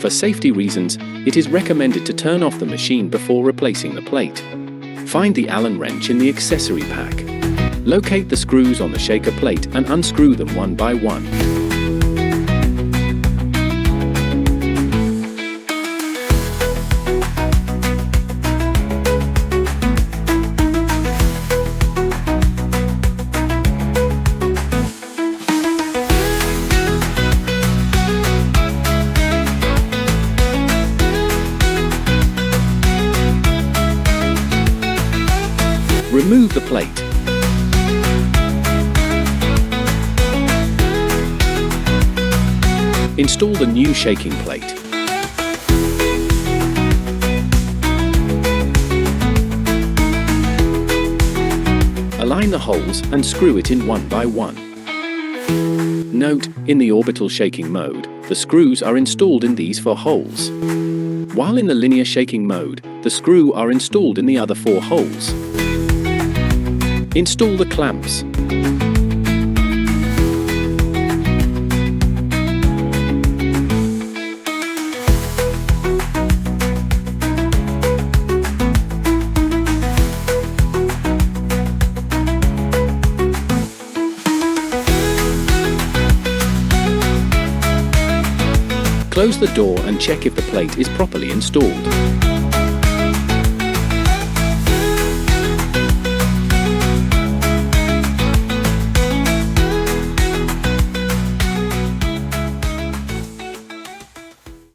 For safety reasons, it is recommended to turn off the machine before replacing the plate. Find the Allen wrench in the accessory pack. Locate the screws on the shaker plate and unscrew them one by one. Remove the plate. Install the new shaking plate. Align the holes and screw it in one by one. Note, in the orbital shaking mode, the screws are installed in these 4 holes. While in the linear shaking mode, the screws are installed in the other 4 holes. Install the clamps. Close the door and check if the plate is properly installed.